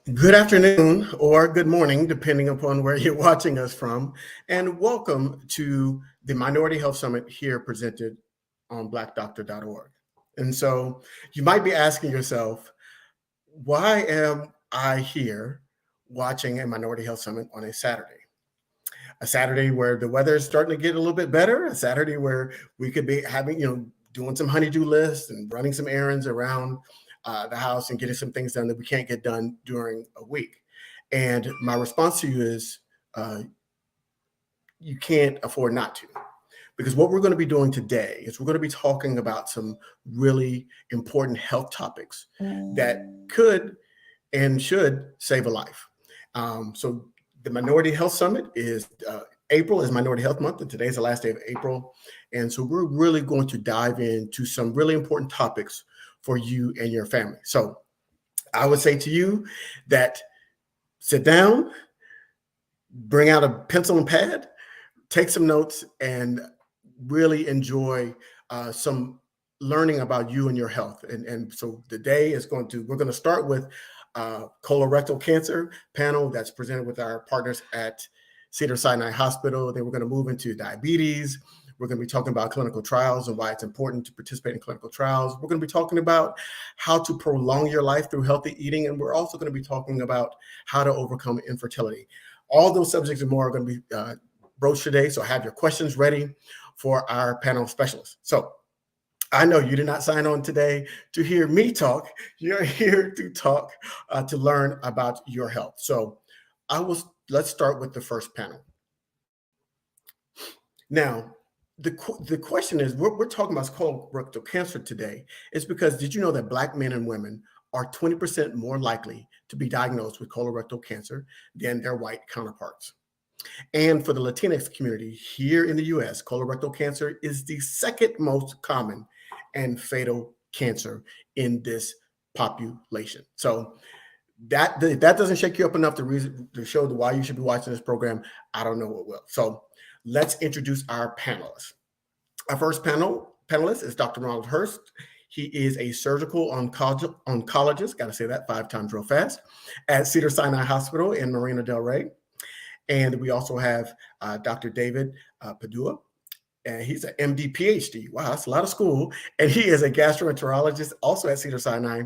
Good afternoon or good morning, depending upon where you're watching us from, and welcome to the Minority Health Summit here presented on blackdoctor.org. And so you might be asking yourself, why am I here watching a Minority Health Summit on a Saturday? A Saturday where the weather is starting to get a little bit better, a Saturday where we could be having, doing some honeydew lists and running some errands around the house and getting some things done that we can't get done during a week. And my response to you is you can't afford not to. Because what we're going to be doing today is we're going to be talking about some really important health topics that could and should save a life. So the Minority Health Summit is April is Minority Health Month, and today's the last day of April. And so we're really going to dive into some really important topics for you and your family. So I would say to you that sit down, bring out a pencil and pad, take some notes, and really enjoy some learning about you and your health. And so the day is we're going to start with colorectal cancer panel that's presented with our partners at Cedars-Sinai Hospital. Then we're going to move into diabetes. We're going to be talking about clinical trials and why it's important to participate in clinical trials. We're going to be talking about how to prolong your life through healthy eating. And we're also going to be talking about how to overcome infertility. All those subjects and more are going to be broached today. So have your questions ready for our panel specialists. So I know you did not sign on today to hear me talk. You're here to talk, to learn about your health. So let's start with the first panel. Now, the question is, we're talking about colorectal cancer today. It's because did you know that Black men and women are 20% more likely to be diagnosed with colorectal cancer than their white counterparts? And for the Latinx community here in the US, colorectal cancer is the second most common and fatal cancer in this population. So that if that doesn't shake you up enough to show why you should be watching this program, I don't know what will. So let's introduce our panelists. Our first panelist is Dr. Ronald Hurst. He is a surgical oncologist, got to say that 5 times real fast, at Cedars-Sinai Hospital in Marina del Rey. And we also have Dr. David Padua, and he's an MD PhD. Wow, that's a lot of school. And he is a gastroenterologist also at Cedars-Sinai.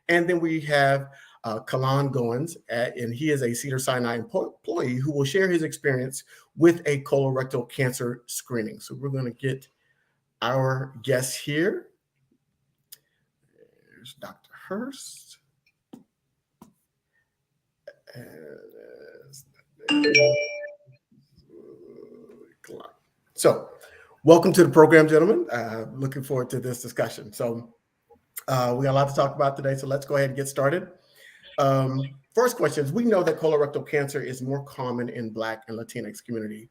And then we have Kalan Goins, and he is a Cedars-Sinai employee who will share his experience with a colorectal cancer screening. So we're going to get our guests here. There's Dr. Hurst. So welcome to the program, gentlemen. Looking forward to this discussion. So we got a lot to talk about today, so let's go ahead and get started. First question is, we know that colorectal cancer is more common in Black and Latinx community.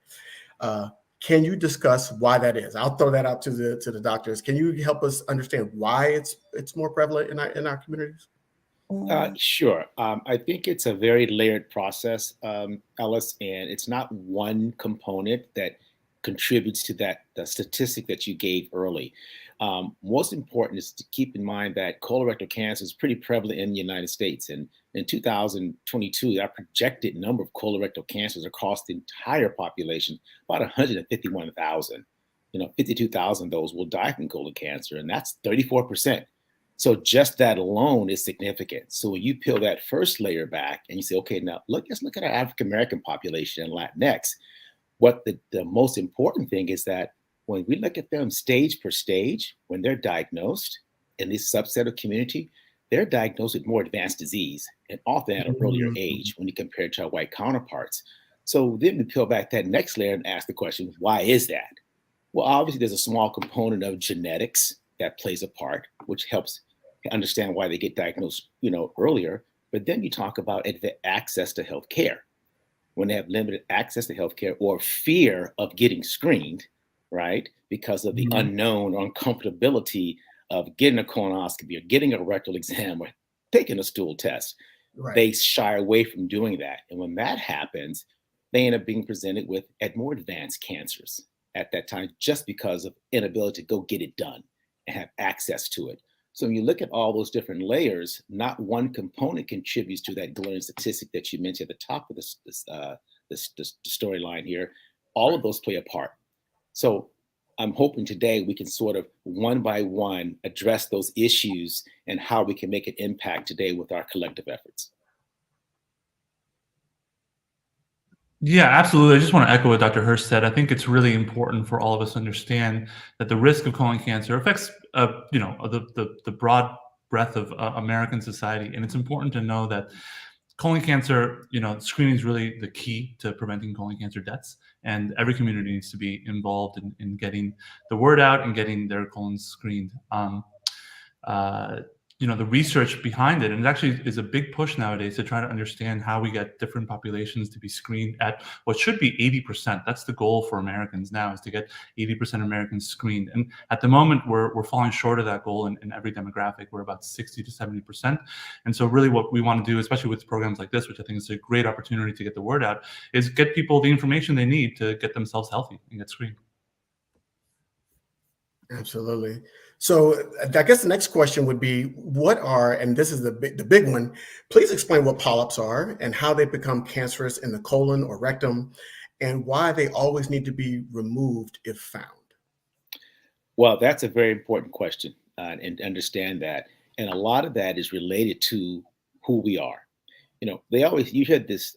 Can you discuss why that is? I'll throw that out to the doctors. Can you help us understand why it's more prevalent in our communities? Sure. I think it's a very layered process, Ellis, and it's not one component that contributes to the statistic that you gave early. Most important is to keep in mind that colorectal cancer is pretty prevalent in the United States. And in 2022, our projected number of colorectal cancers across the entire population, about 151,000. 52,000 of those will die from colon cancer, and that's 34%. So just that alone is significant. So when you peel that first layer back and you say, okay, now let's look at our African-American population and Latinx. What the most important thing is that when we look at them stage per stage, when they're diagnosed in this subset of community, they're diagnosed with more advanced disease and often at an earlier age when you compare it to our white counterparts. So then we peel back that next layer and ask the question, why is that? Well, obviously there's a small component of genetics that plays a part, which helps understand why they get diagnosed, earlier. But then you talk about access to health care. When they have limited access to health care or fear of getting screened, right, because of the unknown or uncomfortability of getting a colonoscopy or getting a rectal exam or taking a stool test, right, they shy away from doing that. And when that happens, they end up being presented with more advanced cancers at that time, just because of inability to go get it done and have access to it. So when you look at all those different layers, not one component contributes to that glaring statistic that you mentioned at the top of this storyline here. All of those play a part. So I'm hoping today we can sort of one by one address those issues and how we can make an impact today with our collective efforts. Yeah, absolutely. I just want to echo what Dr. Hirsch said. I think it's really important for all of us to understand that the risk of colon cancer affects, the broad breadth of American society, and it's important to know that colon cancer, screening is really the key to preventing colon cancer deaths, and every community needs to be involved in getting the word out and getting their colons screened. Uh, the research behind it, and it actually is a big push nowadays to try to understand how we get different populations to be screened at what should be 80%. That's the goal for Americans now, is to get 80% of Americans screened. And at the moment, we're falling short of that goal in every demographic. We're about 60 to 70%. And so really what we want to do, especially with programs like this, which I think is a great opportunity to get the word out, is get people the information they need to get themselves healthy and get screened. Absolutely. So I guess the next question would be, what are, and this is the big one, please explain what polyps are and how they become cancerous in the colon or rectum, and why they always need to be removed if found. Well, that's a very important question, and understand that. And a lot of that is related to who we are. You heard this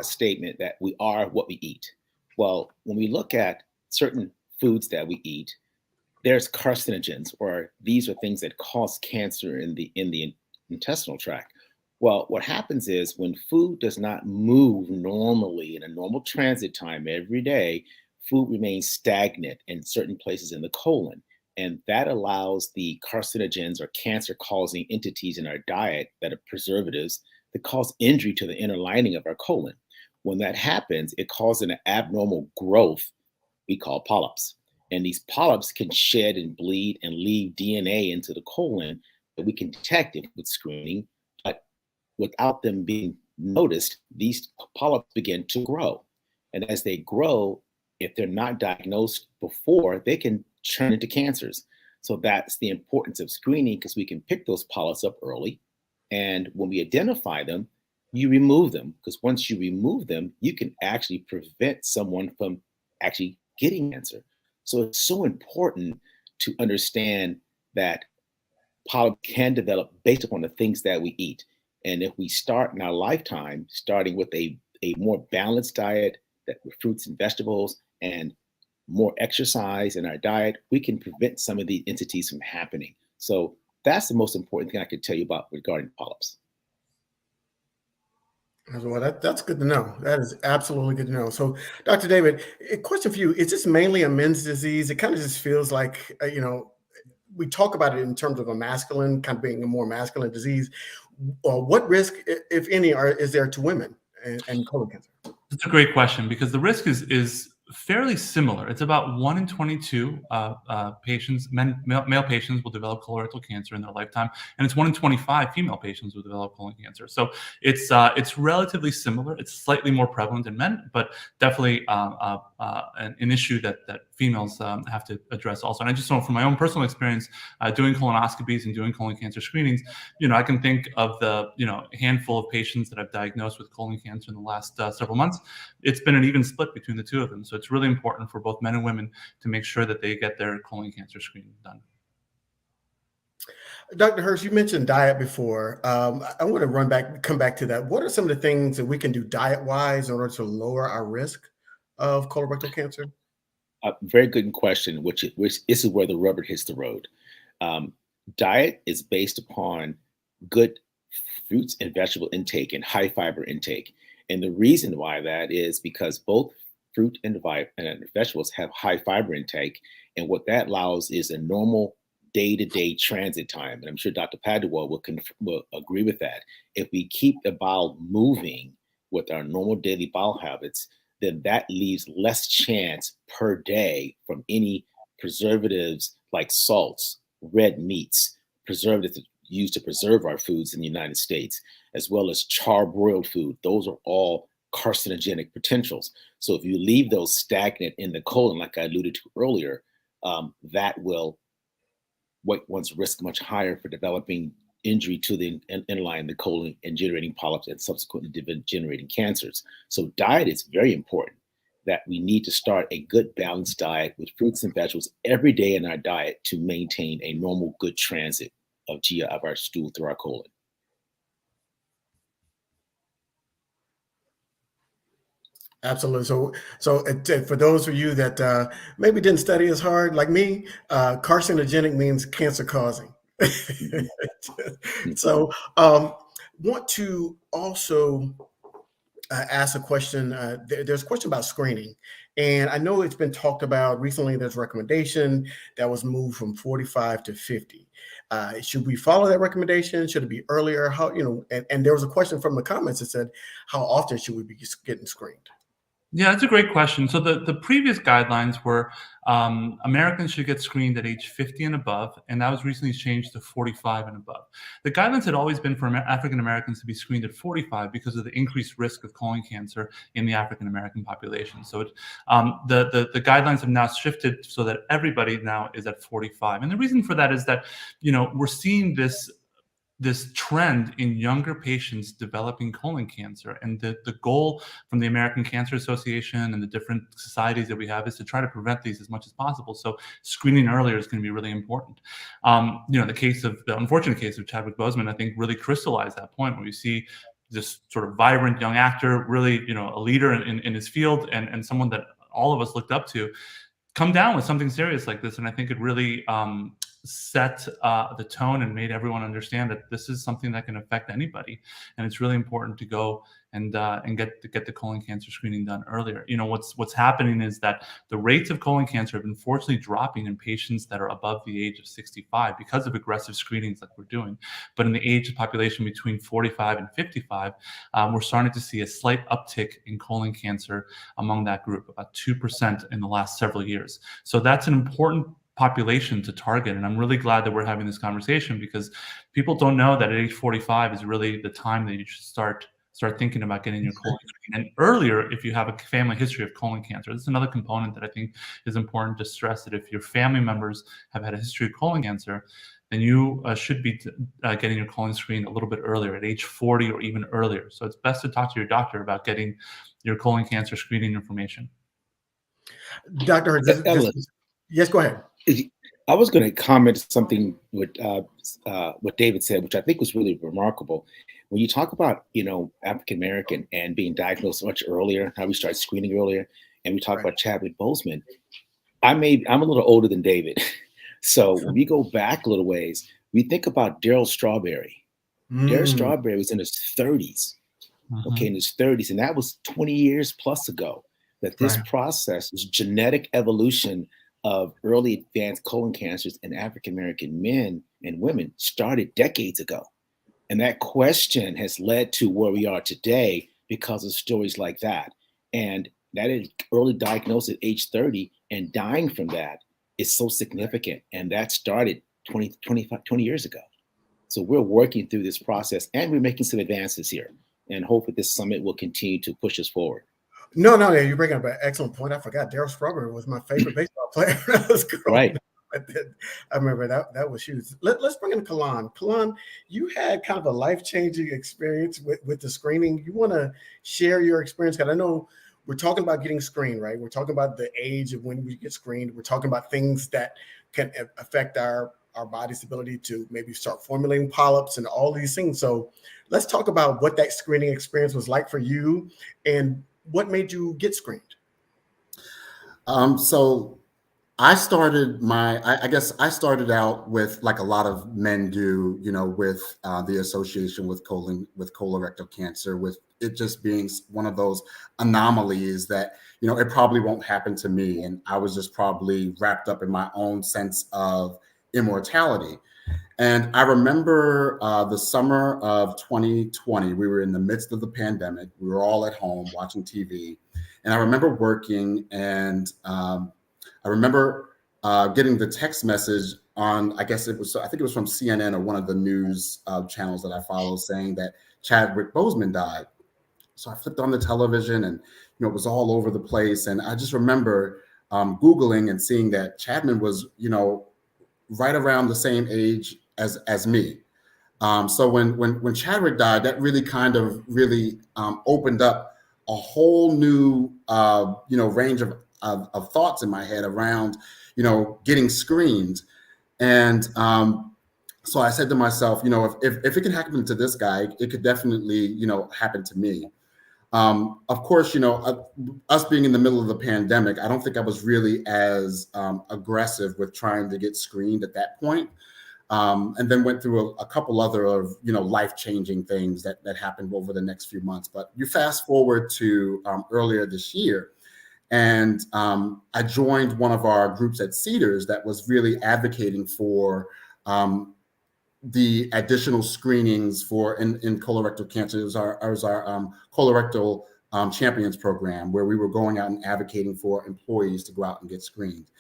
statement that we are what we eat. Well, when we look at certain foods that we eat, there's carcinogens, or these are things that cause cancer in the intestinal tract. Well, what happens is when food does not move normally in a normal transit time every day, food remains stagnant in certain places in the colon. And that allows the carcinogens or cancer-causing entities in our diet that are preservatives that cause injury to the inner lining of our colon. When that happens, it causes an abnormal growth we call polyps. And these polyps can shed and bleed and leave DNA into the colon that we can detect it with screening. But without them being noticed, these polyps begin to grow. And as they grow, if they're not diagnosed before, they can turn into cancers. So that's the importance of screening, because we can pick those polyps up early. And when we identify them, you remove them, because once you remove them, you can actually prevent someone from actually getting cancer. So it's so important to understand that polyps can develop based upon the things that we eat. And if we start in our lifetime, starting with a more balanced diet that with fruits and vegetables and more exercise in our diet, we can prevent some of these entities from happening. So that's the most important thing I could tell you about regarding polyps. Well, that's good to know. That is absolutely good to know. So, Dr. David, a question for you. Is this mainly a men's disease? It kind of just feels like, we talk about it in terms of a masculine, kind of being a more masculine disease. What risk, if any, is there to women and colon cancer? That's a great question, because the risk is fairly similar. It's about 1 in 22 patients, male patients, will develop colorectal cancer in their lifetime, and it's 1 in 25 female patients will develop colon cancer. So it's relatively similar. It's slightly more prevalent in men, but definitely an issue that females have to address also. And I just know from my own personal experience doing colonoscopies and doing colon cancer screenings, I can think of the handful of patients that I've diagnosed with colon cancer in the last several months. It's been an even split between the two of them. So it's really important for both men and women to make sure that they get their colon cancer screening done. Dr. Hirsch, you mentioned diet before. I want to come back to that. What are some of the things that we can do diet-wise in order to lower our risk of colorectal cancer? Very good question, which this is where the rubber hits the road. Diet is based upon good fruits and vegetable intake and high fiber intake. And the reason why that is because both fruit and vegetables have high fiber intake. And what that allows is a normal day-to-day transit time. And I'm sure Dr. Padua will agree with that. If we keep the bowel moving with our normal daily bowel habits, then that leaves less chance per day from any preservatives like salts, red meats, preservatives used to preserve our foods in the United States, as well as charbroiled food. Those are all carcinogenic potentials. So if you leave those stagnant in the colon, like I alluded to earlier, that will one's risk much higher for developing injury to the inline, the colon, and generating polyps and subsequently generating cancers. So diet is very important, that we need to start a good balanced diet with fruits and vegetables every day in our diet to maintain a normal good transit of our stool through our colon. Absolutely. So for those of you that maybe didn't study as hard like me, carcinogenic means cancer causing. So want to also ask a question. There's a question about screening, and I know it's been talked about recently. There's a recommendation that was moved from 45 to 50. Should we follow that recommendation? Should it be earlier? How, and there was a question from the comments that said, how often should we be getting screened? Yeah, that's a great question. So the previous guidelines were Americans should get screened at age 50 and above, and that was recently changed to 45 and above. The guidelines had always been for African Americans to be screened at 45 because of the increased risk of colon cancer in the African American population. So the guidelines have now shifted so that everybody now is at 45. And the reason for that is that, we're seeing this trend in younger patients developing colon cancer. And the goal from the American Cancer Association and the different societies that we have is to try to prevent these as much as possible. So screening earlier is going to be really important. The unfortunate case of Chadwick Boseman, I think, really crystallized that point, where you see this sort of vibrant young actor, really, a leader in his field, and someone that all of us looked up to, come down with something serious like this. And I think it really set the tone and made everyone understand that this is something that can affect anybody, and it's really important to go and get the colon cancer screening done earlier. What's happening is that the rates of colon cancer have been unfortunately dropping in patients that are above the age of 65 because of aggressive screenings like we're doing. But in the age population between 45 and 55, we're starting to see a slight uptick in colon cancer among that group, about 2% in the last several years. So that's an important population to target. And I'm really glad that we're having this conversation, because people don't know that at age 45 is really the time that you should start thinking about getting your colon screened. And earlier, if you have a family history of colon cancer. This is another component that I think is important to stress, that if your family members have had a history of colon cancer, then you should be getting your colon screened a little bit earlier, at age 40 or even earlier. So it's best to talk to your doctor about getting your colon cancer screening information. Dr. Yes, go ahead. I was going to comment something with what David said, which I think was really remarkable. When you talk about, African American and being diagnosed much earlier, how we start screening earlier, and we talk about Chadwick Boseman, I'm a little older than David. So when we go back a little ways, we think about Darryl Strawberry. Darryl Strawberry was in his 30s, in his 30s, and that was 20 years plus ago, that this process, this genetic evolution of early advanced colon cancers in African American men and women started decades ago. And that question has led to where we are today because of stories like that. And that is early diagnosis at age 30 and dying from that is so significant. And that started 20 years ago. So we're working through this process, and we're making some advances here. And hopefully this summit will continue to push us forward. No, you're bringing up an excellent point. I forgot Darryl Strawberry was my favorite baseball player. Right. I remember that was huge. Let's bring in Kalan. Kalan, you had kind of a life-changing experience with the screening. You want to share your experience? Because I know we're talking about getting screened, right? We're talking about the age of when we get screened. We're talking about things that can affect our body's ability to maybe start formulating polyps and all these things. So let's talk about what that screening experience was like for you and what made you get screened. So I started I guess I started out with, like a lot of men do, with the association with colorectal cancer, with it just being one of those anomalies that, it probably won't happen to me. And I was just probably wrapped up in my own sense of immortality. And I remember the summer of 2020, we were in the midst of the pandemic. We were all at home watching TV. And I remember working, and I remember getting the text message on, I think it was from CNN or one of the news channels that I follow, saying that Chadwick Boseman died. So I flipped on the television, and, it was all over the place. And I just remember Googling and seeing that Chadman was, right around the same age as me. So when Chadwick died, that really kind of really opened up a whole new range of thoughts in my head around getting screened. And so I said to myself, if it can happen to this guy, it could definitely happen to me. Of course, us being in the middle of the pandemic, I don't think I was really as aggressive with trying to get screened at that point. And then went through a couple other of life-changing things that happened over the next few months. But you fast forward to earlier this year, and I joined one of our groups at Cedars that was really advocating for the additional screenings in colorectal cancer. It was our Colorectal Champions program, where we were going out and advocating for employees to go out and get screened.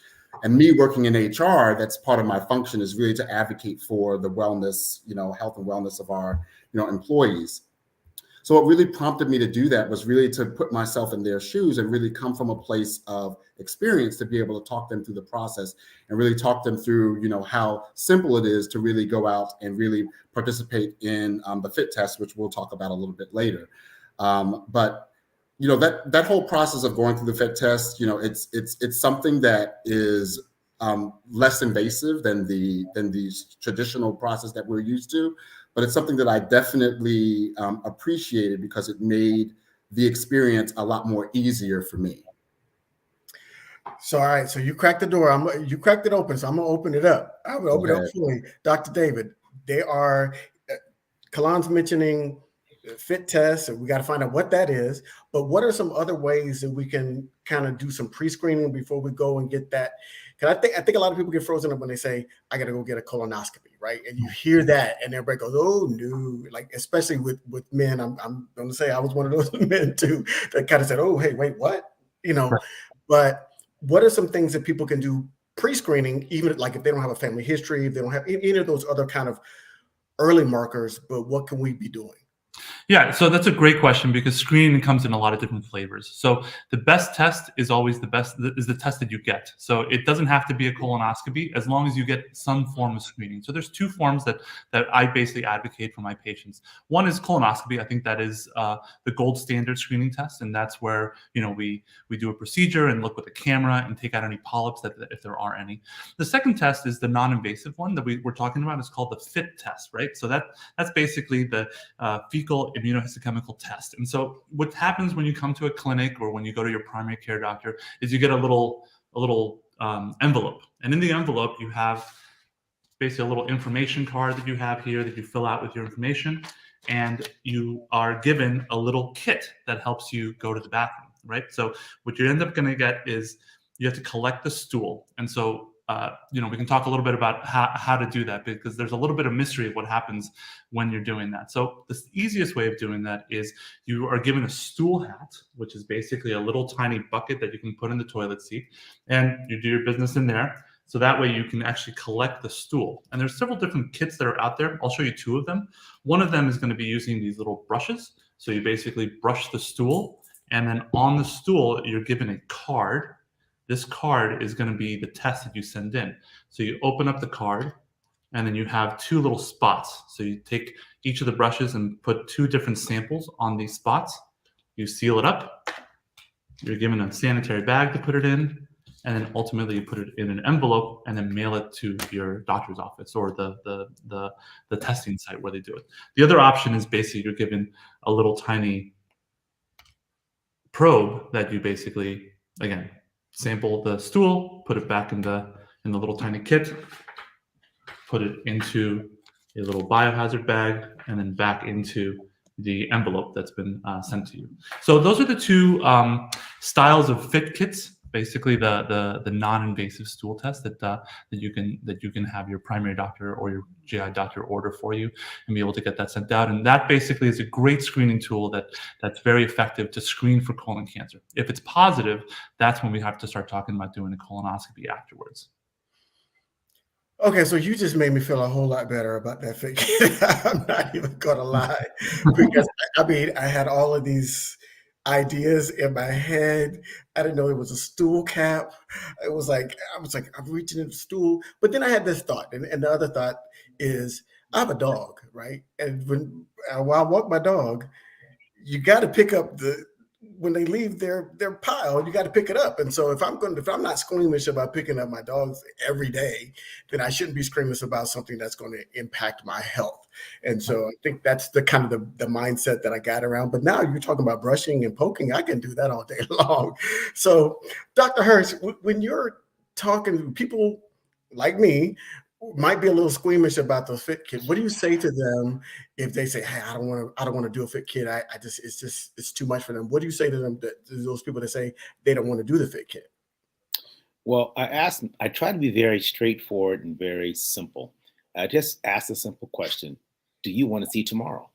And me working in HR, that's part of my function, is really to advocate for the wellness, health and wellness of our, employees. So what really prompted me to do that was really to put myself in their shoes and really come from a place of experience to be able to talk them through the process and really talk them through, how simple it is to really go out and really participate in the FIT test, which we'll talk about a little bit later. But that whole process of going through the FIT test, it's something that is less invasive than the traditional process that we're used to, but it's something that I definitely appreciated because it made the experience a lot more easier for me. So, all right. So you cracked the door. You cracked it open. So I'm gonna open it up. I will open it up for you, Dr. David. They are. Kalan's mentioning FIT tests, and we got to find out what that is. But what are some other ways that we can kind of do some pre-screening before we go and get that? Because I think a lot of people get frozen up when they say, "I got to go get a colonoscopy," right? And you hear that, and everybody goes, "Oh no!" Like especially with men, I'm going to say I was one of those men too that kind of said, "Oh, hey, wait, what?" Right. But what are some things that people can do pre-screening, even like if they don't have a family history, if they don't have any of those other kind of early markers? But what can we be doing? Yeah, so that's a great question because screening comes in a lot of different flavors. So the best test is always the test that you get. So it doesn't have to be a colonoscopy as long as you get some form of screening. So there's two forms that I basically advocate for my patients. One is colonoscopy. I think that is the gold standard screening test, and that's where we do a procedure and look with a camera and take out any polyps if there are any. The second test is the non-invasive one that we're talking about. It's called the FIT test, right? So that's basically the fecal immunohistochemical test. And so what happens when you come to a clinic or when you go to your primary care doctor is you get a little envelope. And in the envelope, you have basically a little information card that you have here that you fill out with your information. And you are given a little kit that helps you go to the bathroom, right? So what you end up going to get is you have to collect the stool. And so we can talk a little bit about how to do that because there's a little bit of mystery of what happens when you're doing that. So the easiest way of doing that is you are given a stool hat, which is basically a little tiny bucket that you can put in the toilet seat, and you do your business in there. So that way you can actually collect the stool. And there's several different kits that are out there. I'll show you two of them. One of them is going to be using these little brushes. So you basically brush the stool, and then on the stool, you're given a card. This card is going to be the test that you send in. So you open up the card, and then you have two little spots. So you take each of the brushes and put two different samples on these spots. You seal it up. You're given a sanitary bag to put it in, and then ultimately you put it in an envelope and then mail it to your doctor's office or the testing site where they do it. The other option is basically you're given a little tiny probe that you basically, again, sample the stool, put it back in the little tiny kit, put it into a little biohazard bag, and then back into the envelope that's been sent to you. So those are the two styles of FIT kits. Basically, the non-invasive stool test that you can have your primary doctor or your GI doctor order for you and be able to get that sent out. And that basically is a great screening tool that's very effective to screen for colon cancer. If it's positive, that's when we have to start talking about doing a colonoscopy afterwards. Okay, so you just made me feel a whole lot better about that fake. I'm not even gonna lie, because I mean, I had all of these ideas in my head. I didn't know it was a stool cap. It was like, I'm reaching into the stool. But then I had this thought, and the other thought is, I have a dog, right? And while I walk my dog, you got to pick up when they leave their pile, you got to pick it up. And so if I'm not squeamish about picking up my dogs every day, then I shouldn't be squeamish about something that's going to impact my health. And so I think that's the kind of the mindset that I got around. But now you're talking about brushing and poking. I can do that all day long. So Dr. Hurst, when you're talking to people like me, might be a little squeamish about those fit kits, what do you say to them if they say, "Hey, I don't want to do a fit kit. It's too much for them." What do you say to them, to those people that say they don't want to do the fit kit? Well, I try to be very straightforward and very simple. I just ask a simple question. Do you want to see tomorrow?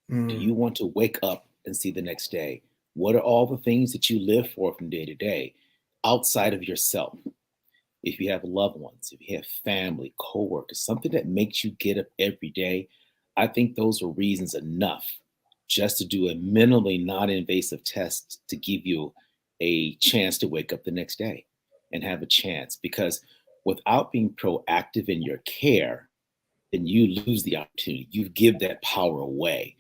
Do you want to wake up and see the next day? What are all the things that you live for from day to day outside of yourself? If you have loved ones, if you have family, coworkers, something that makes you get up every day, I think those are reasons enough just to do a minimally non-invasive test to give you a chance to wake up the next day and have a chance. Because without being proactive in your care, then you lose the opportunity. You give that power away.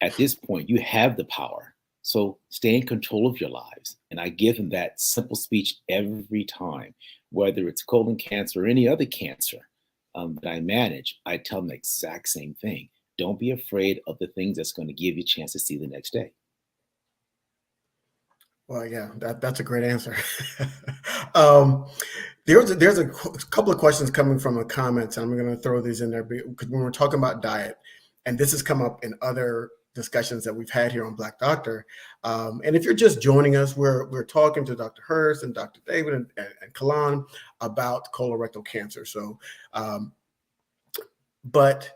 At this point, you have the power. So stay in control of your lives. And I give them that simple speech every time, whether it's colon cancer or any other cancer that I manage. I tell them the exact same thing. Don't be afraid of the things that's going to give you a chance to see the next day. Well, yeah, that's a great answer. There's a couple of questions coming from the comments. I'm going to throw these in there because when we're talking about diet, and this has come up in other discussions that we've had here on Black Doctor. And if you're just joining us, we're talking to Dr. Hurst and Dr. David and Kalan about colorectal cancer. So, but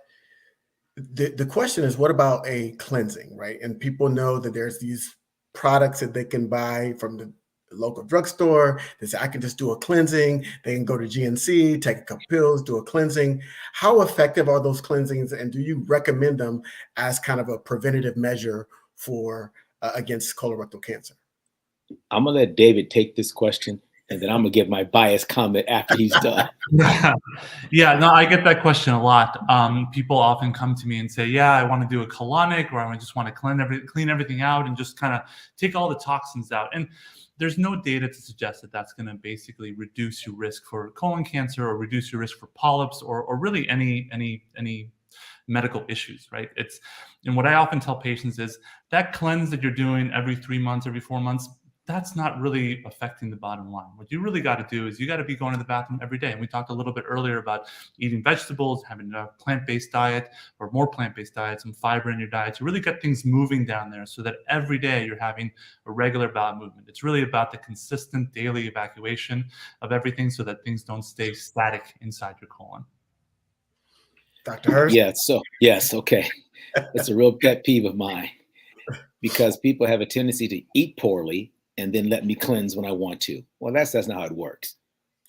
the question is, what about a cleansing, right? And people know that there's these products that they can buy from the local drugstore. They say, I can just do a cleansing. They can go to GNC, take a couple pills, do a cleansing. How effective are those cleansings? And do you recommend them as kind of a preventative measure for against colorectal cancer? I'm going to let David take this question, and then I'm going to give my biased comment after he's done. Yeah, no, I get that question a lot. People often come to me and say, yeah, I want to do a colonic, or I just want to clean everything out and just kind of take all the toxins out. And there's no data to suggest that that's going to basically reduce your risk for colon cancer or reduce your risk for polyps or really any medical issues, right? And what I often tell patients is that cleanse that you're doing every 3 months, every 4 months, that's not really affecting the bottom line. What you really got to do is you got to be going to the bathroom every day. And we talked a little bit earlier about eating vegetables, having a plant-based diet or more plant-based diet, some fiber in your diet to really get things moving down there so that every day you're having a regular bowel movement. It's really about the consistent daily evacuation of everything so that things don't stay static inside your colon. Dr. Hurst? Yes, okay. It's a real pet peeve of mine because people have a tendency to eat poorly and then let me cleanse when I want to. Well, that's not how it works.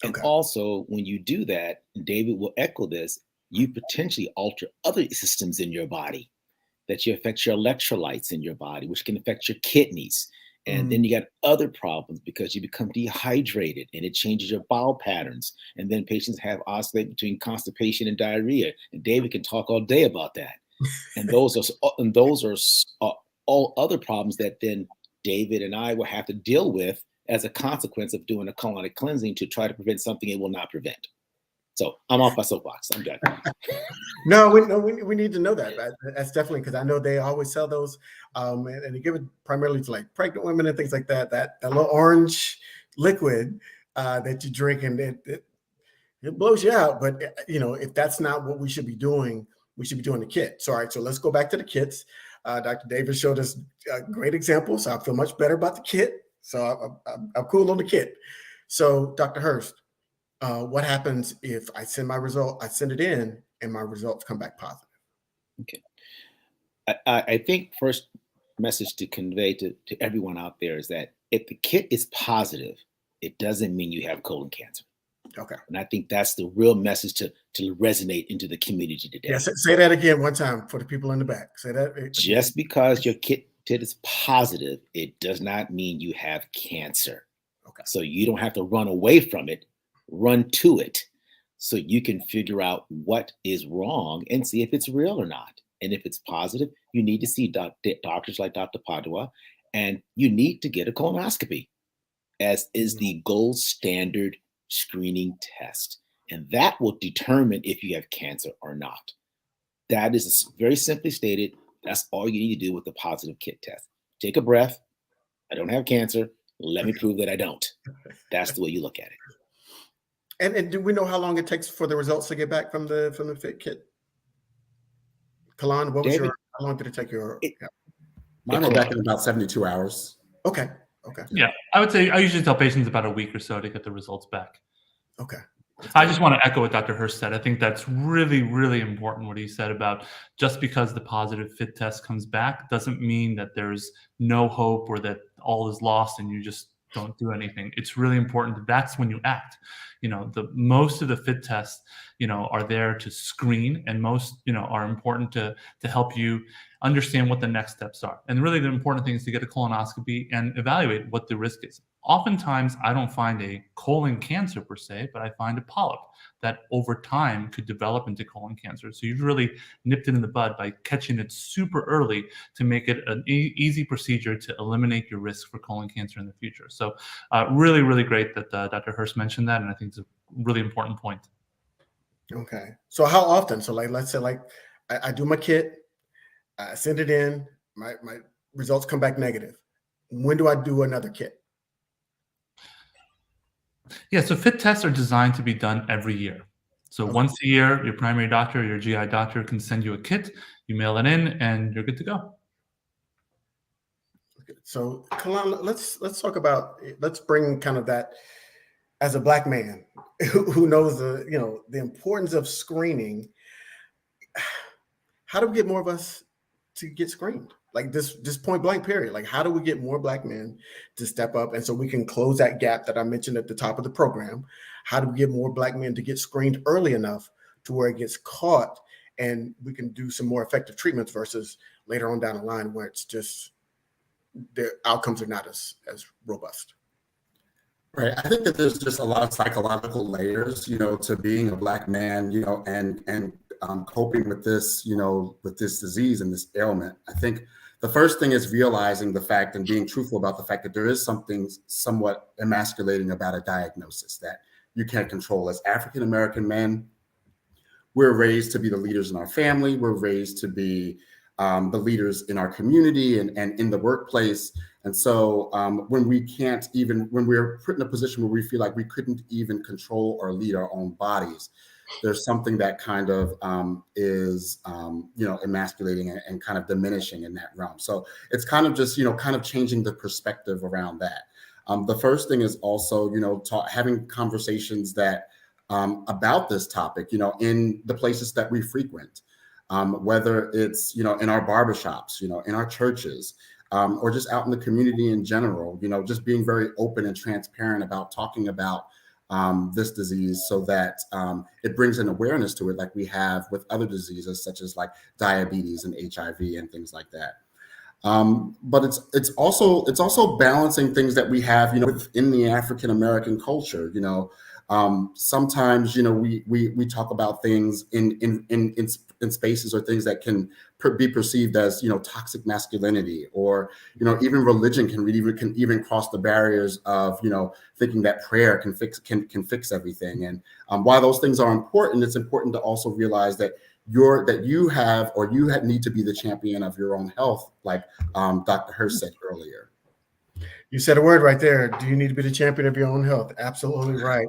And also, when you do that, and David will echo this, you potentially alter other systems in your body, that you affect your electrolytes in your body, which can affect your kidneys. And then you got other problems because you become dehydrated and it changes your bowel patterns. And then patients have oscillate between constipation and diarrhea. And David can talk all day about that. And those are all other problems that then David and I will have to deal with as a consequence of doing a colonic cleansing to try to prevent something it will not prevent. So I'm off my soapbox. I'm done. No, we need to know that. That's definitely because I know they always sell those, and they give it primarily to like pregnant women and things like that. That little orange liquid that you drink and it blows you out. But if that's not what we should be doing, we should be doing the kit. So all right, so let's go back to the kits. Dr. Davis showed us a great example, so I feel much better about the kit. So I'm cool on the kit. So Dr. Hurst, what happens if I send it in and my results come back positive? Okay. I think first message to convey to everyone out there is that if the kit is positive, it doesn't mean you have colon cancer. Okay. And I think that's the real message to resonate into the community today. Yes. Say that again one time for the people in the back. Say that. Just because your kit it is positive, it does not mean you have cancer. Okay. So you don't have to run away from it, run to it, so you can figure out what is wrong and see if it's real or not. And if it's positive, you need to see doctors like Dr. Padua, and you need to get a colonoscopy, as is the gold standard screening test. And that will determine if you have cancer or not. That is very simply stated. That's all you need to do with the positive kit test. Take a breath. I don't have cancer. Let me prove that I don't. That's the way you look at it. And do we know how long it takes for the results to get back from the fit kit? Kalon, David, how long did it take your? Mine were back in about 72 hours. Okay. Okay. Yeah, I would say I usually tell patients about a week or so to get the results back. Okay. I just want to echo what Dr. Hurst said. I think that's really, really important what he said about just because the positive fit test comes back doesn't mean that there's no hope or that all is lost and you just don't do anything. It's really important that that's when you act. The most of the fit tests, are there to screen, and most, are important to help you understand what the next steps are. And really the important thing is to get a colonoscopy and evaluate what the risk is. Oftentimes I don't find a colon cancer per se, but I find a polyp that over time could develop into colon cancer. So you've really nipped it in the bud by catching it super early to make it an easy procedure to eliminate your risk for colon cancer in the future. So really, really great that Dr. Hurst mentioned that. And I think it's a really important point. Okay. So how often? So let's say I do my kit, I send it in, my results come back negative. When do I do another kit? Yeah, so fit tests are designed to be done every year. So once a year, your primary doctor, your GI doctor can send you a kit, you mail it in, and you're good to go. So Kalon, let's bring kind of that as a Black man who knows the importance of screening. How do we get more of us to get screened? Like this point blank period. Like, how do we get more Black men to step up? And so we can close that gap that I mentioned at the top of the program. How do we get more Black men to get screened early enough to where it gets caught and we can do some more effective treatments versus later on down the line where it's just the outcomes are not as robust? Right. I think that there's just a lot of psychological layers, to being a Black man, and coping with this, with this disease and this ailment. I think the first thing is realizing the fact and being truthful about the fact that there is something somewhat emasculating about a diagnosis that you can't control. As African-American men, we're raised to be the leaders in our family. We're raised to be the leaders in our community and in the workplace. And so when we're put in a position where we feel like we couldn't even control or lead our own bodies, there's something that kind of is, emasculating and kind of diminishing in that realm. So it's kind of just, kind of changing the perspective around that. The first thing is also, having conversations that about this topic, in the places that we frequent, whether it's, in our barbershops, in our churches, or just out in the community in general, just being very open and transparent about talking about this disease so that it brings an awareness to it like we have with other diseases such as like diabetes and HIV and things like that. But it's also balancing things that we have, within the African American culture. Sometimes, we talk about things in spaces or things that can be perceived as, toxic masculinity, or, even religion can even cross the barriers of, thinking that prayer can fix everything. And while those things are important, it's important to also realize that you need to be the champion of your own health, like Dr. Hurst said earlier. You said a word right there. Do you need to be the champion of your own health? Absolutely right.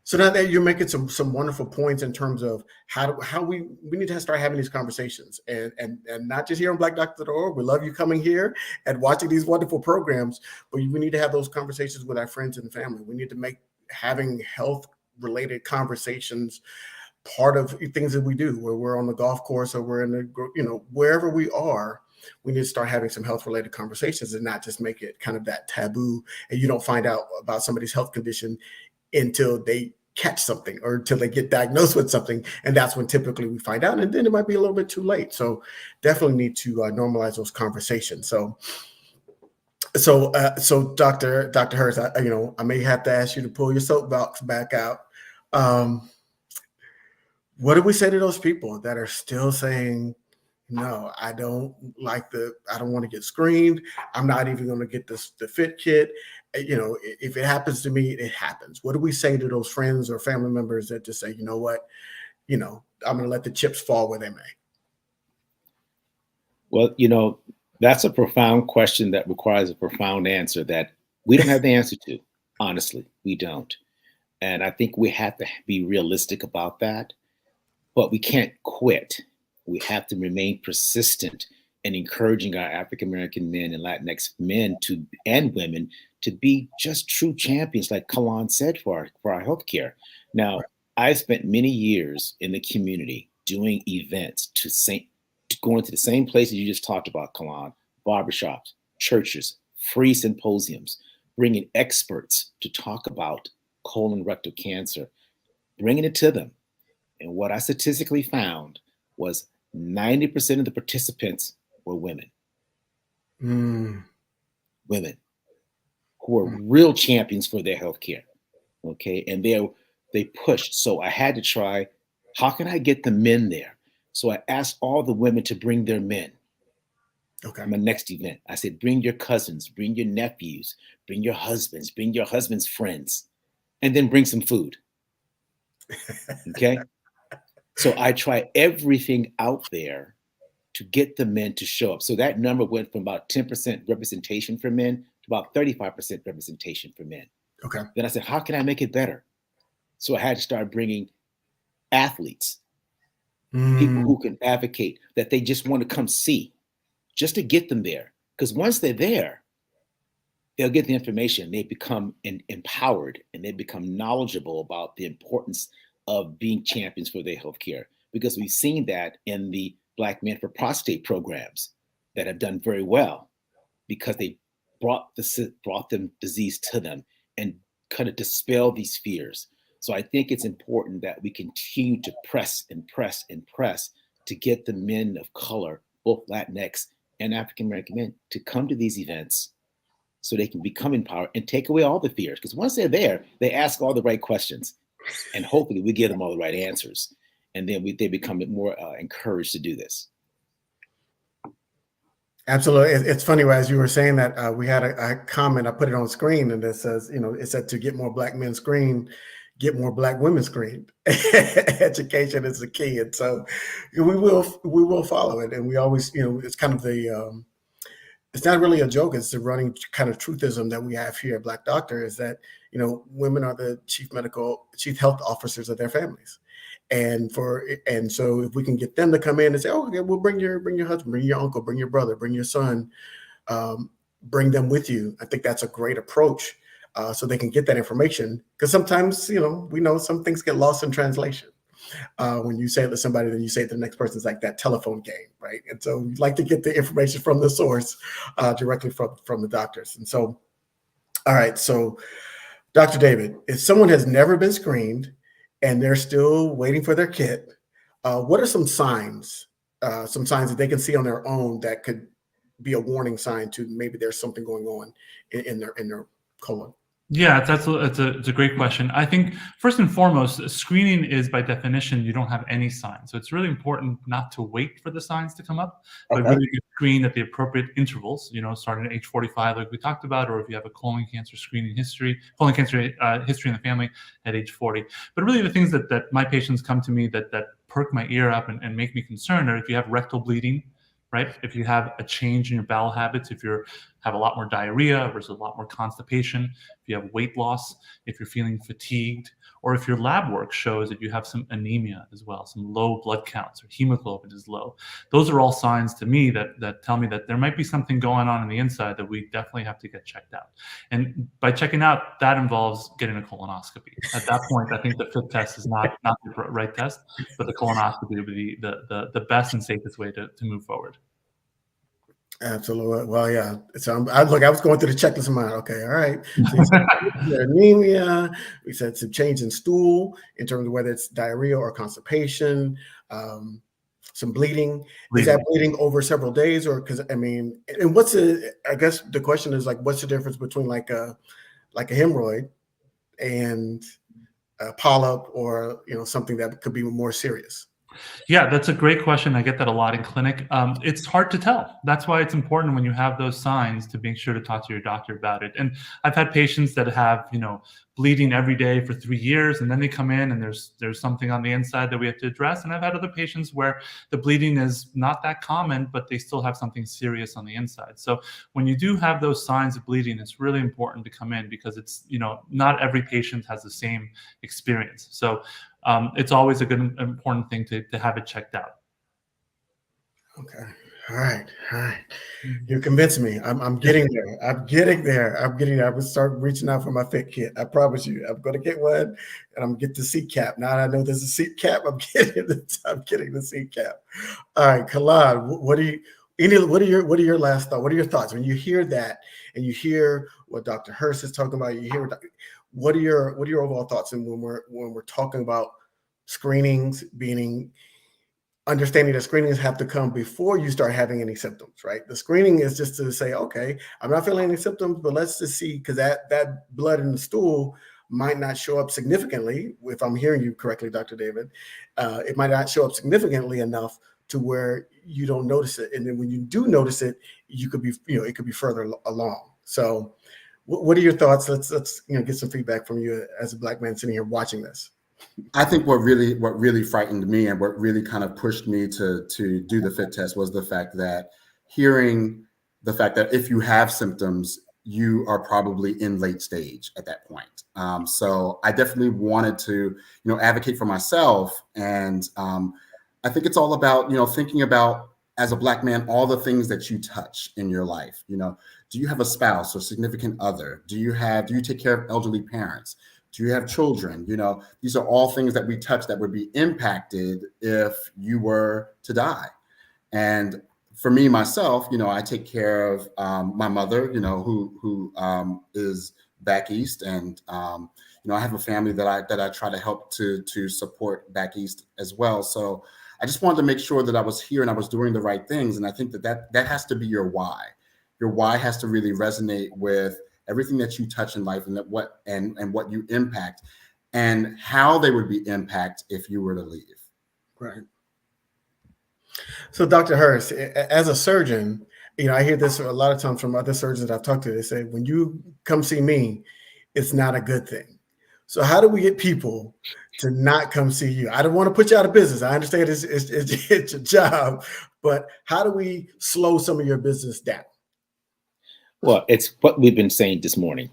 So now that you're making some wonderful points in terms of how we need to start having these conversations, and not just here on BlackDoctor.org. We love you coming here and watching these wonderful programs, but we need to have those conversations with our friends and family. We need to make having health related conversations part of things that we do, where we're on the golf course or we're in the, wherever we are. We need to start having some health related conversations and not just make it kind of that taboo, and you don't find out about somebody's health condition until they catch something or until they get diagnosed with something. And that's when typically we find out. And then it might be a little bit too late. So definitely need to normalize those conversations. So Dr. Hurst, I may have to ask you to pull your soapbox back out. What do we say to those people that are still saying, no, I don't want to get screened. I'm not even going to get the fit kit. If it happens to me, it happens. What do we say to those friends or family members that just say, you know what, I'm going to let the chips fall where they may? Well, that's a profound question that requires a profound answer that we don't have the answer to. Honestly, we don't. And I think we have to be realistic about that, but we can't quit. We have to remain persistent in encouraging our African-American men and Latinx men and women to be just true champions, like Kalan said, for our healthcare. Now, I spent many years in the community doing events going to the same places you just talked about, Kalan, barbershops, churches, free symposiums, bringing experts to talk about colon rectal cancer, bringing it to them. And what I statistically found was 90% of the participants were women. Women who are real champions for their healthcare. Okay. And they pushed. So I had to try, how can I get the men there? So I asked all the women to bring their men. Okay. My next event, I said, bring your cousins, bring your nephews, bring your husband's friends, and then bring some food. Okay. So I try everything out there to get the men to show up. So that number went from about 10% representation for men to about 35% representation for men. Okay. Then I said, how can I make it better? So I had to start bringing athletes, people who can advocate, that they just want to come see, just to get them there. Because once they're there, they'll get the information. They become empowered and they become knowledgeable about the importance of being champions for their healthcare. Because we've seen that in the Black Men for Prostate programs that have done very well, because they brought them disease to them and kind of dispel these fears. So I think it's important that we continue to press and press and press to get the men of color, both Latinx and African-American men, to come to these events so they can become empowered and take away all the fears. Because once they're there, they ask all the right questions, and hopefully we give them all the right answers. And then they become more encouraged to do this. Absolutely. It's funny, as you were saying that, we had a comment, I put it on screen, and it says, it said to get more Black men screened, get more Black women screened. Education is the key. And so we will follow it. And we always, it's kind of it's not really a joke. It's the running kind of truthism that we have here at Black Doctor, is that, women are the chief health officers of their families. And so if we can get them to come in and say, oh, okay, well, bring your husband, bring your uncle, bring your brother, bring your son, bring them with you. I think that's a great approach, so they can get that information. Because sometimes, we know some things get lost in translation. When you say it to somebody, then you say it to the next person. It's like that telephone game, right? And so you'd like to get the information from the source, directly from the doctors. And so, all right. So, Dr. David, if someone has never been screened and they're still waiting for their kit, what are some signs that they can see on their own that could be a warning sign to maybe there's something going on in their colon? Yeah, it's a great question. I think first and foremost, screening is by definition, you don't have any signs. So it's really important not to wait for the signs to come up, but really get screened at the appropriate intervals, starting at age 45, like we talked about, or if you have a colon cancer history in the family at age 40. But really the things that my patients come to me that perk my ear up and make me concerned are if you have rectal bleeding, right? If you have a change in your bowel habits, if you have a lot more diarrhea versus a lot more constipation, if you have weight loss, if you're feeling fatigued, or if your lab work shows that you have some anemia as well, some low blood counts or hemoglobin is low. Those are all signs to me that tell me that there might be something going on the inside that we definitely have to get checked out. And by checking out, that involves getting a colonoscopy. At that point, I think the FIT test is not the right test, but the colonoscopy would be the best and safest way to move forward. Absolutely. Well, yeah. So I was going through the checklist in mind. Okay, all right. So you said anemia. We said some change in stool in terms of whether it's diarrhea or constipation. Um, some bleeding. Is that bleeding over several days, or because I mean, and what's the? I guess the question is like, what's the difference between like a hemorrhoid and a polyp, or something that could be more serious? Yeah, that's a great question. I get that a lot in clinic. It's hard to tell. That's why it's important when you have those signs to make sure to talk to your doctor about it. And I've had patients that have, bleeding every day for 3 years, and then they come in and there's something on the inside that we have to address. And I've had other patients where the bleeding is not that common, but they still have something serious on the inside. So when you do have those signs of bleeding, it's really important to come in because it's, not every patient has the same experience. So it's always a good, important thing to have it checked out. Okay. All right. You're convincing me. I'm getting there. I'm getting there. I'm gonna start reaching out for my fit kit. I promise you. I'm gonna get one, and I'm gonna get the seat cap. Now that I know there's a seat cap, I'm getting the seat cap. All right, Kalad, what are your last thoughts? What are your thoughts when you hear that and you hear what Dr. Hurst is talking about? You hear what are your overall thoughts? And when we're talking about screenings, being understanding that screenings have to come before you start having any symptoms, right? The screening is just to say, okay, I'm not feeling any symptoms, but let's just see, because that blood in the stool might not show up significantly. If I'm hearing you correctly, Dr. David, it might not show up significantly enough to where you don't notice it. And then when you do notice it, it could be further along. So what are your thoughts? Let's get some feedback from you as a Black man sitting here watching this. I think what really frightened me and what really kind of pushed me to do the fit test was the fact that if you have symptoms, you are probably in late stage at that point. So I definitely wanted to, advocate for myself. And I think it's all about, thinking about, as a Black man, all the things that you touch in your life. Do you have a spouse or significant other? Do you take care of elderly parents? Do you have children? These are all things that we touch that would be impacted if you were to die. And for me, myself, I take care of my mother, who is back east. And, I have a family that I try to help to support back east as well. So I just wanted to make sure that I was here and I was doing the right things. And I think that has to be your why. Your why has to really resonate with everything that you touch in life, and what you impact, and how they would be impacted if you were to leave. Right. So, Dr. Hurst, as a surgeon, I hear this a lot of times from other surgeons that I've talked to. They say, when you come see me, it's not a good thing. So how do we get people to not come see you? I don't want to put you out of business. I understand it's your job, but how do we slow some of your business down? Well, it's what we've been saying this morning,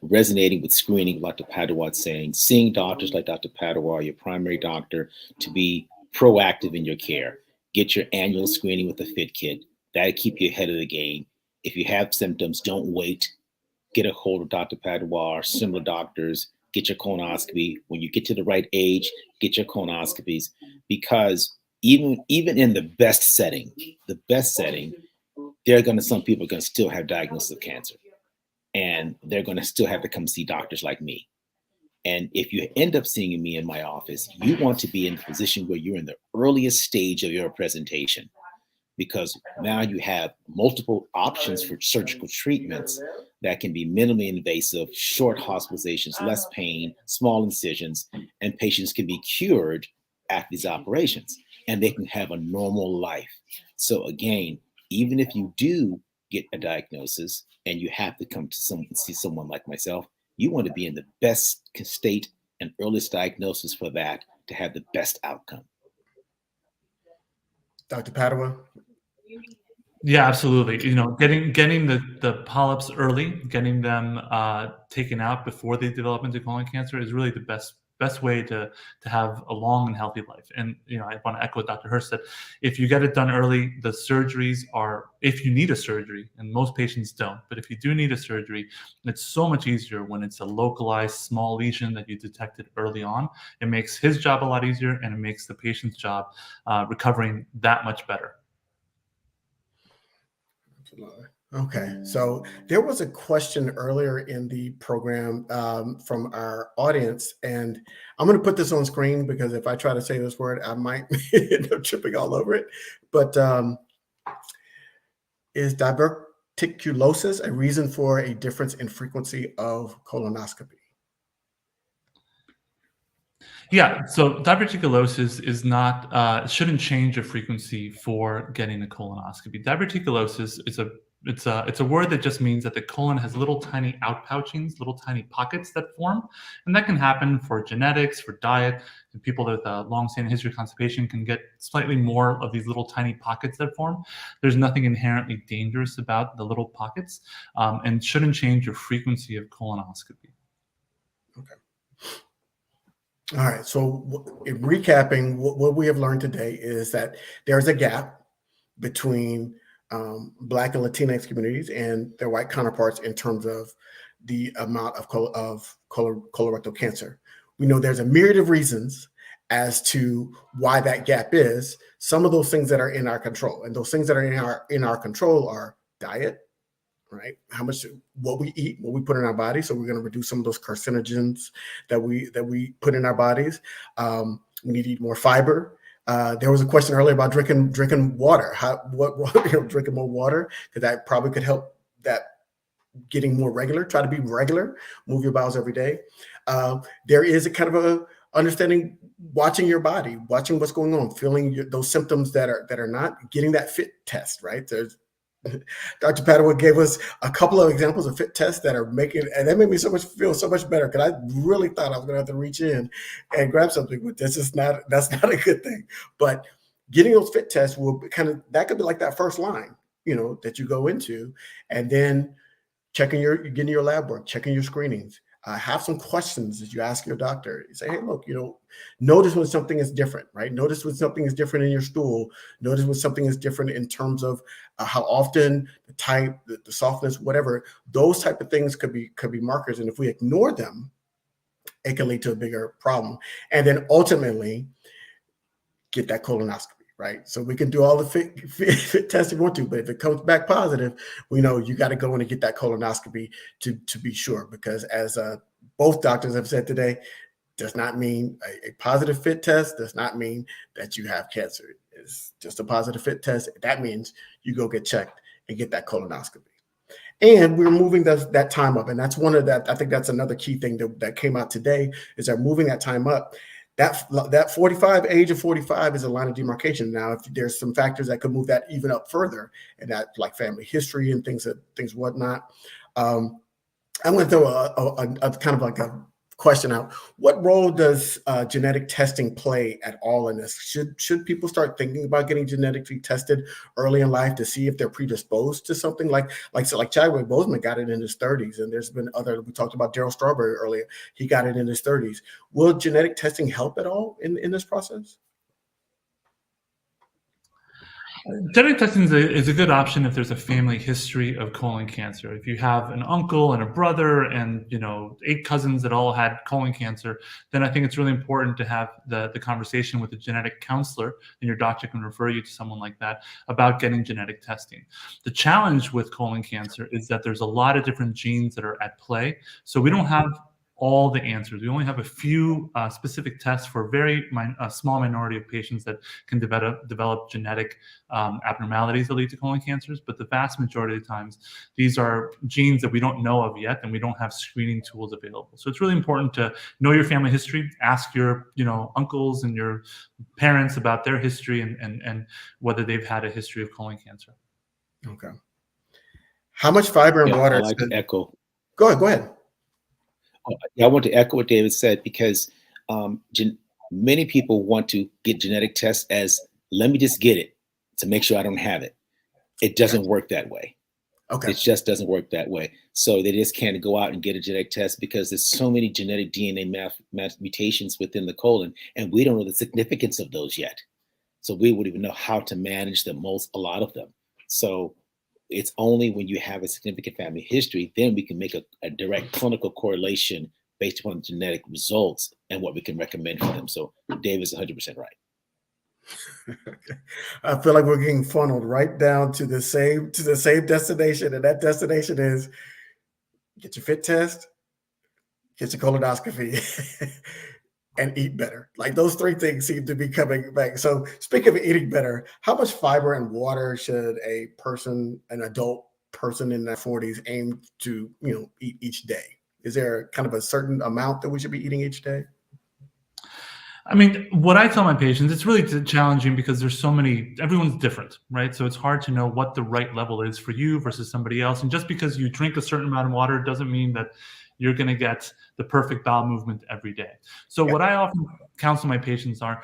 resonating with screening, like Dr. Padua saying, seeing doctors like Dr. Padua, your primary doctor, to be proactive in your care. Get your annual screening with the fit kit. That'll keep you ahead of the game. If you have symptoms, don't wait. Get a hold of Dr. Padua or similar doctors. Get your colonoscopy. When you get to the right age, get your colonoscopies, because even in the best setting, some people are going to still have diagnosis of cancer, and they're going to still have to come see doctors like me. And if you end up seeing me in my office, you want to be in a position where you're in the earliest stage of your presentation, because now you have multiple options for surgical treatments that can be minimally invasive, short hospitalizations, less pain, small incisions, and patients can be cured after these operations, and they can have a normal life. So again, even if you do get a diagnosis and you have to come to see someone like myself, you want to be in the best state and earliest diagnosis for that to have the best outcome. Dr. Padua? Yeah, absolutely. Getting the polyps early, getting them taken out before they develop into colon cancer is really the best way to have a long and healthy life. And I want to echo what Dr. Hurst said. If you get it done early, the surgeries are, if you need a surgery, and most patients don't, but if you do need a surgery, it's so much easier when it's a localized small lesion that you detected early on. It makes his job a lot easier, and it makes the patient's job recovering that much better. July. Okay, so there was a question earlier in the program from our audience, and I'm going to put this on screen because if I try to say this word, I might end up tripping all over it. But is diverticulosis a reason for a difference in frequency of colonoscopy? Yeah, so diverticulosis is not shouldn't change the frequency for getting a colonoscopy. Diverticulosis is it's a word that just means that the colon has little tiny outpouchings, little tiny pockets that form, and that can happen for genetics, for diet, and people with a long-standing history of constipation can get slightly more of these little tiny pockets that form. There's nothing inherently dangerous about the little pockets, and shouldn't change your frequency of colonoscopy. Okay. All right. So, in recapping, what we have learned today is that there's a gap between Black and Latinx communities and their white counterparts in terms of the amount of colorectal cancer. We know there's a myriad of reasons as to why that gap is. Some of those things that are in our control, and those things that are in our control are diet, right? How much, what we eat, what we put in our body. So we're going to reduce some of those carcinogens that we put in our bodies. We need to eat more fiber. There was a question earlier about drinking water. Drinking more water, because that probably could help that getting more regular. Try to be regular. Move your bowels every day. There is a kind of a understanding, watching your body, watching what's going on, feeling those symptoms that are not, getting that fit test, right? There's Dr. Padua gave us a couple of examples of fit tests that are making, and that made me feel so much better, because I really thought I was going to have to reach in and grab something, but that's not a good thing. But getting those fit tests will that could be like that first line, that you go into, and then getting your lab work, checking your screenings. Have some questions that you ask your doctor. You say, hey, look, notice when something is different, right? Notice when something is different in your stool. Notice when something is different in terms of how often, the type, the softness, whatever. Those type of things could be markers. And if we ignore them, it can lead to a bigger problem. And then ultimately, get that colonoscopy. Right. So we can do all the fit tests if you want to, but if it comes back positive, we know you got to go in and get that colonoscopy to be sure, because as both doctors have said today, does not mean a positive fit test does not mean that you have cancer. It's just a positive fit test. That means you go get checked and get that colonoscopy. And we're moving that time up. And that's one of that. I think that's another key thing that came out today, is that moving that time up. That 45 age of 45 is a line of demarcation. Now, if there's some factors that could move that even up further, and that, like family history and things whatnot. I'm going to throw a kind of like a question out. What role does genetic testing play at all in this? Should people start thinking about getting genetically tested early in life to see if they're predisposed to something like Chadwick Boseman got it in his 30s, and there's been we talked about Darryl Strawberry earlier. He got it in his 30s. Will genetic testing help at all in this process? Genetic testing is a good option if there's a family history of colon cancer. If you have an uncle and a brother and 8 cousins that all had colon cancer, then I think it's really important to have the conversation with a genetic counselor, and your doctor can refer you to someone like that about getting genetic testing. The challenge with colon cancer is that there's a lot of different genes that are at play, so we don't have all the answers. We only have a few specific tests for a very small minority of patients that can develop genetic abnormalities that lead to colon cancers. But the vast majority of the times, these are genes that we don't know of yet, and we don't have screening tools available. So it's really important to know your family history, ask your uncles and your parents about their history and whether they've had a history of colon cancer. Okay. How much fiber and water? I like to echo. Go ahead. I want to echo what David said, because many people want to get genetic tests as, let me just get it to make sure I don't have it. It doesn't work that way. Okay. It just doesn't work that way. So they just can't go out and get a genetic test, because there's so many genetic DNA mutations within the colon, and we don't know the significance of those yet. So we wouldn't even know how to manage a lot of them. So it's only when you have a significant family history, then we can make a direct clinical correlation based upon genetic results and what we can recommend for them. So Dave is 100% right. I feel like we're getting funneled right down to the same destination, and that destination is get your fit test, get your colonoscopy, and eat better. Like those three things seem to be coming back. So speaking of eating better, how much fiber and water should an adult person in their 40s aim to, eat each day? Is there kind of a certain amount that we should be eating each day? I mean, what I tell my patients, it's really challenging because there's so many, everyone's different, right? So it's hard to know what the right level is for you versus somebody else. And just because you drink a certain amount of water doesn't mean that you're going to get the perfect bowel movement every day. So what I often counsel my patients are,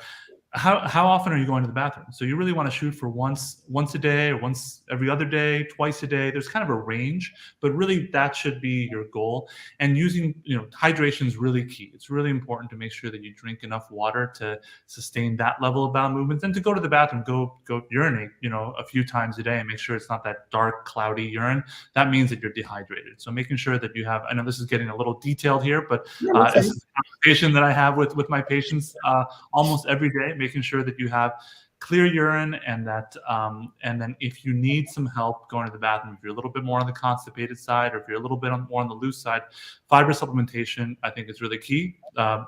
how often are you going to the bathroom? So you really want to shoot for once a day, or once every other day, twice a day. There's kind of a range, but really that should be your goal. And using, hydration is really key. It's really important to make sure that you drink enough water to sustain that level of bowel movements, and to go to the bathroom, go urinate, a few times a day, and make sure it's not that dark, cloudy urine. That means that you're dehydrated. So making sure that you have, I know this is getting a little detailed here, but this is a conversation that I have with my patients almost every day, making sure that you have clear urine, and that and then if you need some help going to the bathroom, if you're a little bit more on the constipated side, or if you're a little bit more on the loose side, fiber supplementation I think is really key. I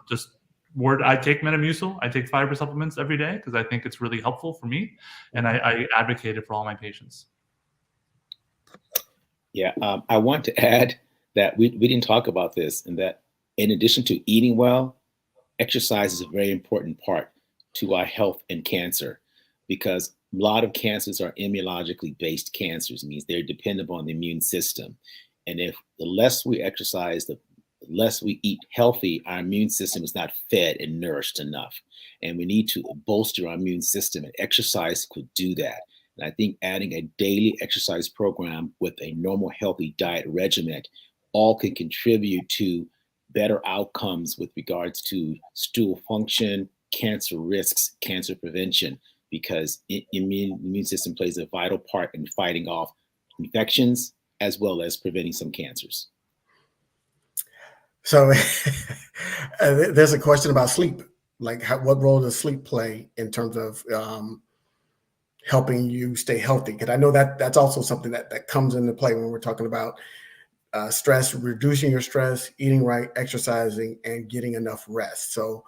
take Metamucil, I take fiber supplements every day because I think it's really helpful for me, and I advocate it for all my patients. Yeah, I want to add that we didn't talk about this, and that in addition to eating well, exercise is a very important part to our health and cancer, because a lot of cancers are immunologically based cancers. It means they're dependent on the immune system. And if the less we exercise, the less we eat healthy, our immune system is not fed and nourished enough. And we need to bolster our immune system, and exercise could do that. And I think adding a daily exercise program with a normal, healthy diet regimen all can contribute to better outcomes with regards to stool function, cancer risks, cancer prevention, because immune system plays a vital part in fighting off infections as well as preventing some cancers. So there's a question about sleep. Like, what role does sleep play in terms of helping you stay healthy? Because I know that's also something that comes into play when we're talking about stress, reducing your stress, eating right, exercising, and getting enough rest. So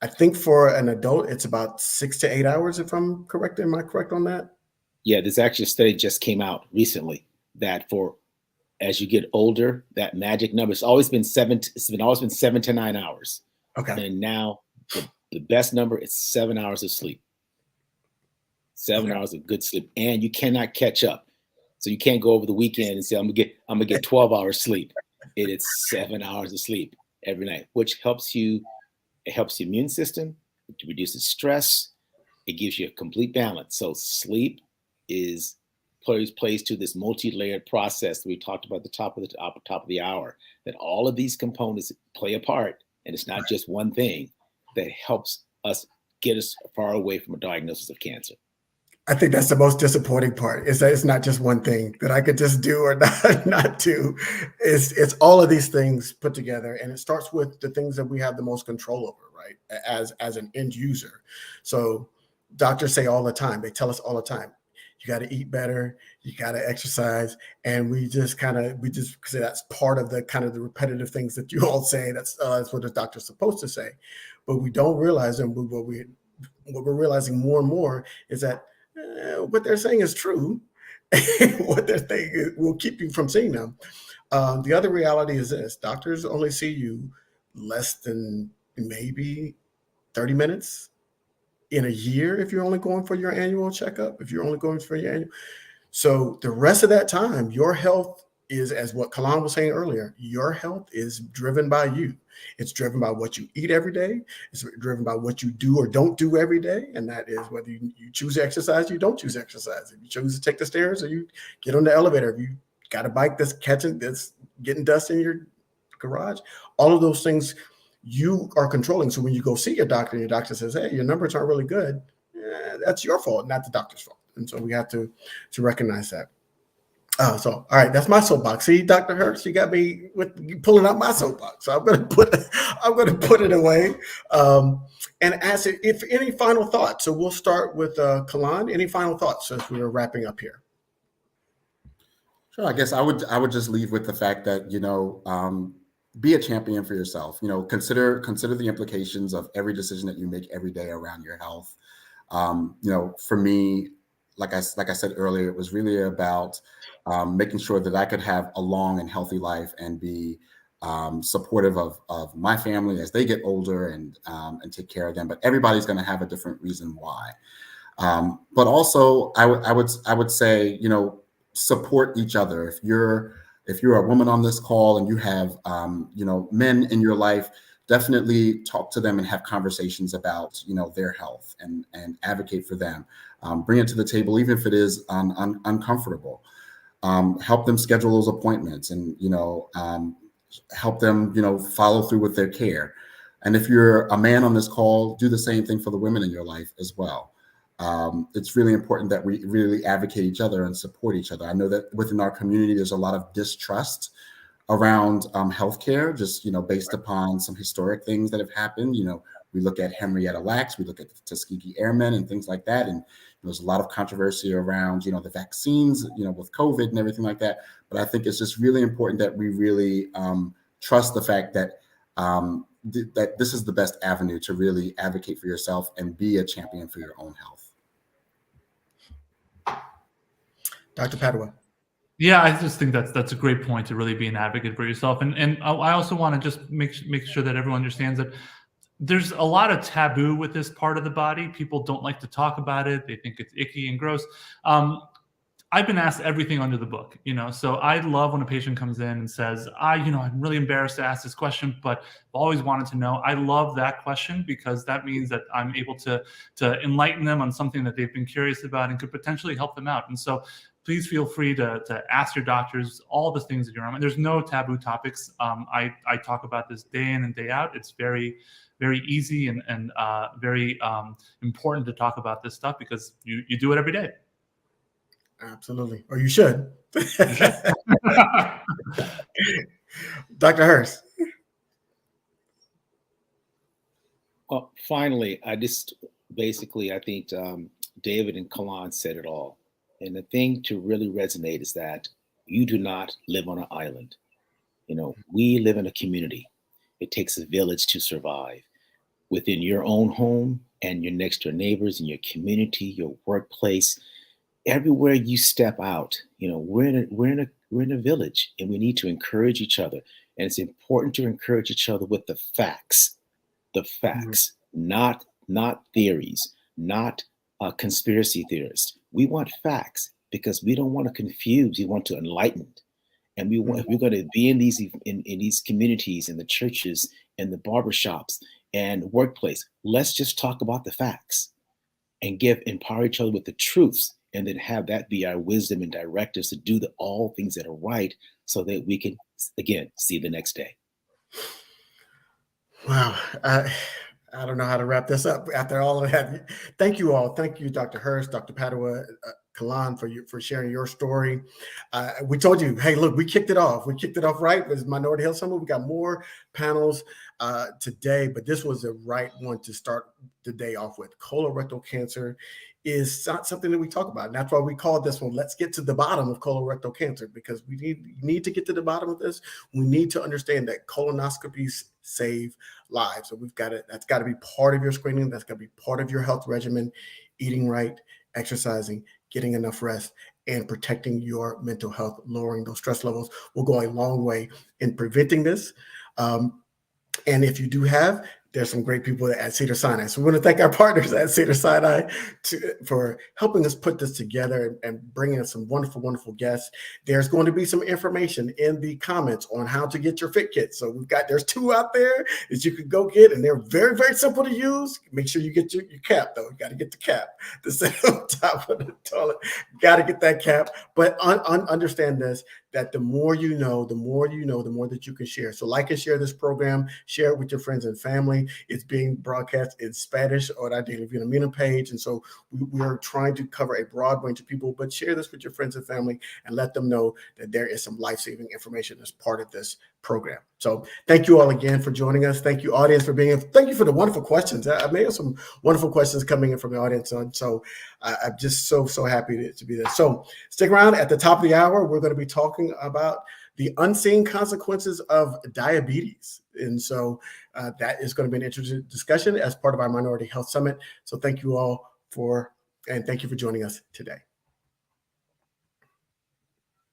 I think for an adult, it's about 6 to 8 hours, if I'm correct. Am I correct on that? Yeah, there's actually a study just came out recently that as you get older, that magic number, it's always been 7 to 9 hours. Okay. And now the best number is 7 hours of sleep. 7 hours of good sleep, and you cannot catch up. So you can't go over the weekend and say, I'm gonna get 12 hours sleep. It is 7 hours of sleep every night, which helps you. It helps the immune system. It reduces stress. It gives you a complete balance. So sleep plays to this multi-layered process that we talked about at the top of the hour, that all of these components play a part, and it's not just one thing that helps us get us far away from a diagnosis of cancer. I think that's the most disappointing part, is that it's not just one thing that I could just do or not do. It's all of these things put together, and it starts with the things that we have the most control over, right? As an end user. So doctors say all the time, they tell us all the time, you got to eat better, you got to exercise, and we just say that's part of the kind of the repetitive things that you all say. That's what the doctor's supposed to say, but we don't realize, and what we're realizing more and more is that what they're saying is true. What they're saying will keep you from seeing them. The other reality is this: doctors only see you less than maybe 30 minutes in a year if you're only going for your annual checkup, if you're only going for your annual. So the rest of that time, your health is, as what Kalan was saying earlier, your health is driven by you. It's driven by what you eat every day. It's driven by what you do or don't do every day. And that is whether you choose to exercise, you don't choose to exercise. If you choose to take the stairs or you get on the elevator, if you got a bike that's getting dust in your garage, all of those things you are controlling. So when you go see your doctor and your doctor says, hey, your numbers aren't really good, that's your fault, not the doctor's fault. And so we have to recognize that. So all right, that's my soapbox. See, Dr. Hurst, you got me with you pulling out my soapbox. So I'm gonna put it away. And ask if any final thoughts. So we'll start with Kalan. Any final thoughts as we're wrapping up here? Sure. I guess I would just leave with the fact that, be a champion for yourself. Consider the implications of every decision that you make every day around your health. For me, like I said earlier, it was really about making sure that I could have a long and healthy life and be supportive of my family as they get older and take care of them. But everybody's going to have a different reason why. But also, I would say, support each other. If you're a woman on this call and you have men in your life, definitely talk to them and have conversations about their health and advocate for them. Bring it to the table, even if it is uncomfortable. Help them schedule those appointments and help them follow through with their care. And if you're a man on this call, do the same thing for the women in your life as well. It's really important that we really advocate each other and support each other. I know that within our community, there's a lot of distrust around healthcare, just based upon some historic things that have happened. We look at Henrietta Lacks, we look at the Tuskegee Airmen and things like that, and there's a lot of controversy around the vaccines, with COVID and everything like that. But I think it's just really important that we really trust the fact that that this is the best avenue to really advocate for yourself and be a champion for your own health. Dr. Padua. Yeah, I just think that's a great point, to really be an advocate for yourself. And I also want to just make sure that everyone understands that there's a lot of taboo with this part of the body. People don't like to talk about it. They think it's icky and gross. I've been asked everything under the book, so I love when a patient comes in and says, I'm really embarrassed to ask this question, but I've always wanted to know. I love that question because that means that I'm able to enlighten them on something that they've been curious about and could potentially help them out. And so please feel free to ask your doctors all the things that you're on. There's no taboo topics. I talk about this day in and day out. It's very, very easy and very important to talk about this stuff because you do it every day. Absolutely. Or you should. Dr. Hurst. Well, finally, I think David and Kalan said it all. And the thing to really resonate is that you do not live on an island. We live in a community. It takes a village to survive within your own home and your next door neighbors, in your community, your workplace. Everywhere you step out, we're in a village, and we need to encourage each other. And it's important to encourage each other with the facts, not theories, not conspiracy theorists. We want facts because we don't want to confuse. We want to enlighten. And we want, if we're going to be in these communities, in the churches, in the barbershops, and workplace, let's just talk about the facts and empower each other with the truths. And then have that be our wisdom and direct us to do all things that are right so that we can, again, see the next day. Wow. I don't know how to wrap this up after all of that. Thank you all. Thank you, Dr. Hurst, Dr. Padua, Kalan, for sharing your story. We told you, hey, look, we kicked it off. We kicked it off right. It was Minority Health Summit. We got more panels today, but this was the right one to start the day off with. Colorectal cancer is not something that we talk about. And that's why we called this one, Let's Get to the Bottom of Colorectal Cancer, because we need to get to the bottom of this. We need to understand that colonoscopies save lives. So that's got to be part of your screening. That's got to be part of your health regimen, eating right, exercising, getting enough rest, and protecting your mental health. Lowering those stress levels will go a long way in preventing this. And if you do there's some great people at Cedars-Sinai. So we want to thank our partners at Cedars-Sinai for helping us put this together and bringing us some wonderful, wonderful guests. There's going to be some information in the comments on how to get your fit kit. So there's 2 out there that you can go get, and they're very, very simple to use. Make sure you get your cap, though. You got to get the cap to sit on top of the toilet. Got to get that cap. But understand this. that the more you know, the more that you can share. So like and share this program, share it with your friends and family. It's being broadcast in Spanish on our Daily Vitamina page. And so we are trying to cover a broad range of people, but share this with your friends and family and let them know that there is some life-saving information as part of this program. So thank you all again for joining us. Thank you, audience, for being here. Thank you for the wonderful questions. I may have some wonderful questions coming in from the audience. And so I'm just so happy to be there. So stick around. At the top of the hour, we're going to be talking about the unseen consequences of diabetes. And so that is going to be an interesting discussion as part of our Minority Health Summit. So thank you all and thank you for joining us today.